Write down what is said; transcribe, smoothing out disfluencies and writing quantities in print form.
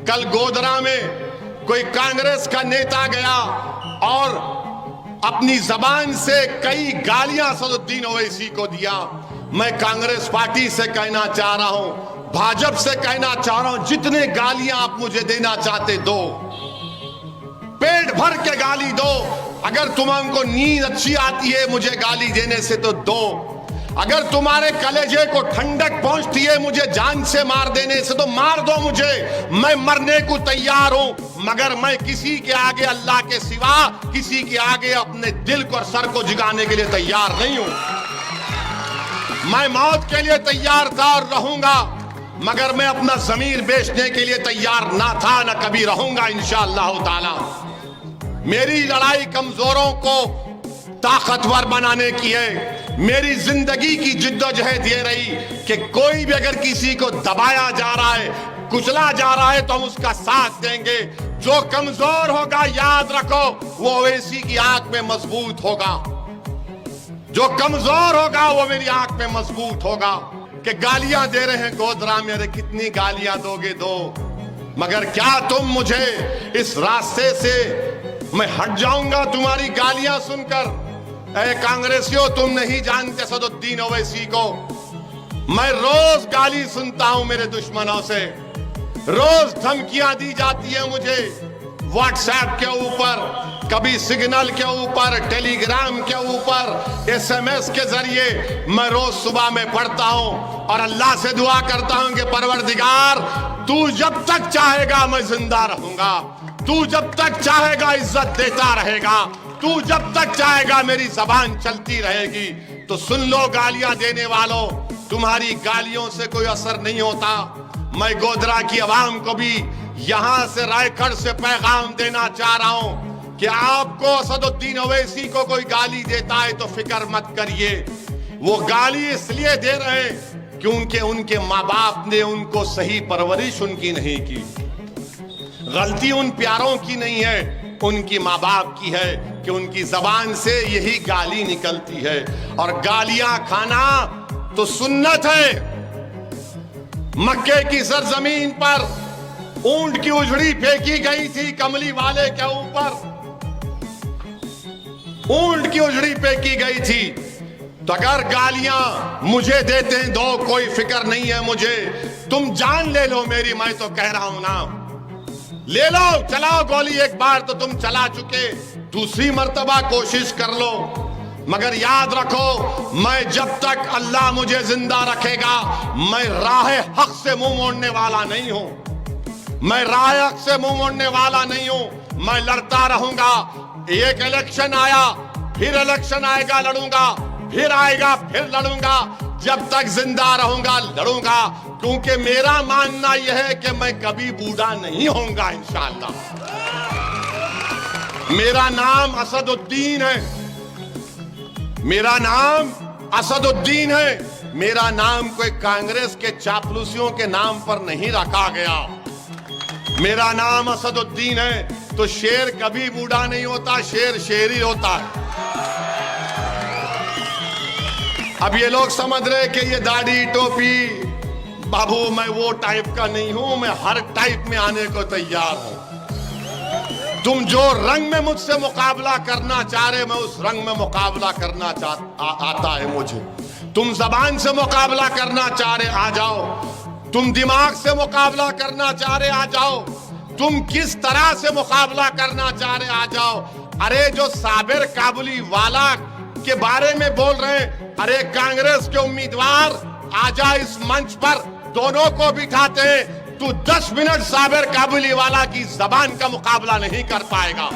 कल गोधरा में कोई कांग्रेस का नेता गया और अपनी जबान से कई गालियां असदुद्दीन ओवैसी को दिया। मैं कांग्रेस पार्टी से कहना चाह रहा हूं, भाजपा से कहना चाह रहा हूं, जितने गालियां आप मुझे देना चाहते दो, पेट भर के गाली दो। अगर तुमको नींद अच्छी आती है मुझे गाली देने से तो दो, अगर तुम्हारे कलेजे को ठंडक पहुंचती है मुझे जान से मार देने से तो मार दो मुझे, मैं मरने को तैयार हूं। मगर मैं किसी के आगे अल्लाह के सिवा किसी के आगे अपने दिल को और सर को झुकाने के लिए तैयार नहीं हूं। मैं मौत के लिए तैयार था और रहूंगा, मगर मैं अपना ज़मीर बेचने के लिए तैयार ना था, ना कभी रहूंगा इंशाअल्लाह ताला। मेरी लड़ाई कमजोरों को ताकतवर बनाने की है। मेरी जिंदगी की जिद्दोजहद ये रही कि कोई भी अगर किसी को दबाया जा रहा है, कुचला जा रहा है तो हम उसका साथ देंगे। जो कमजोर होगा याद रखो वो ओवैसी की आंख में मजबूत होगा, जो कमजोर होगा वो मेरी आंख में मजबूत होगा। कि गालियां दे रहे हैं गोधरा में, अरे कितनी गालियां दोगे दो, मगर क्या तुम मुझे इस रास्ते से मैं हट जाऊंगा तुम्हारी गालियां सुनकर? ऐ कांग्रेसियों, तुम नहीं जानते असदुद्दीन ओवैसी को। मैं रोज गाली सुनता हूं मेरे दुश्मनों से, रोज धमकियां दी जाती है मुझे व्हाट्सएप के ऊपर, कभी सिग्नल के ऊपर, टेलीग्राम के ऊपर, SMS के जरिए। मैं रोज सुबह में पढ़ता हूं और अल्लाह से दुआ करता हूं कि परवरदिगार तू जब तक चाहेगा मैं जिंदा रहूंगा, तू जब तक चाहेगा इज्जत देता रहेगा, तू जब तक चाहेगा मेरी जबान चलती रहेगी। तो सुन लो गालियां देने वालों, तुम्हारी गालियों से कोई असर नहीं होता। मैं गोधरा की आवाम को भी यहां से रायगढ़ से पैगाम देना चाह रहा हूं कि आपको असदुद्दीन ओवैसी को कोई गाली देता है तो फिक्र मत करिए। वो गाली इसलिए दे रहे हैं क्योंकि उनके माँ बाप ने उनको सही परवरिश उनकी नहीं की। गलती उन प्यारों की नहीं है, उनकी माँ बाप की है कि उनकी जबान से यही गाली निकलती है। और गालियां खाना तो सुन्नत है। मक्के की सरजमीन पर ऊंट की उजड़ी फेंकी गई थी कमली वाले के ऊपर, ऊंट की उजड़ी फेंकी गई थी। तो अगर गालियां मुझे देते हैं दो, कोई फिक्र नहीं है मुझे। तुम जान ले लो मेरी, मैं तो कह रहा हूं ना, ले लो, चलाओ गोली। एक बार तो तुम चला चुके, दूसरी मर्तबा कोशिश कर लो। मगर याद रखो, मैं जब तक अल्लाह मुझे जिंदा रखेगा, मैं राह हक से मुंह मोड़ने वाला नहीं हूं। मैं राह हक से मुंह मोड़ने वाला नहीं हूं। मैं लड़ता रहूंगा। एक इलेक्शन आया, फिर इलेक्शन आएगा, लड़ूंगा, फिर आएगा, फिर लड़ूंगा। जब तक जिंदा रहूंगा लड़ूंगा, क्योंकि मेरा मानना यह है कि मैं कभी बूढ़ा नहीं होऊंगा इंशाअल्लाह। मेरा नाम असदुद्दीन है, मेरा नाम असदुद्दीन है। मेरा नाम कोई कांग्रेस के चापलूसियों के नाम पर नहीं रखा गया। मेरा नाम असदुद्दीन है। तो शेर कभी बूढ़ा नहीं होता, शेर शेर ही होता है। अब ये लोग समझ रहे कि ये दाढ़ी टोपी, बाबू मैं वो टाइप का नहीं हूं, मैं हर टाइप में आने को तैयार हूं। तुम जो रंग में मुझसे मुकाबला करना चाह रहे, मैं उस रंग में मुकाबला करना आता है मुझे। तुम जबान से मुकाबला करना चाह रहे, आ जाओ। तुम दिमाग से मुकाबला करना चाह रहे, आ जाओ। तुम किस तरह से मुकाबला करना चाह रहे, आ जाओ। अरे जो साबिर काबुली वाला के बारे में बोल रहे हैं, अरे कांग्रेस के उम्मीदवार आजा इस मंच पर, दोनों को बिठाते हैं। तू 10 मिनट साबिर काबुली वाला की जबान का मुकाबला नहीं कर पाएगा।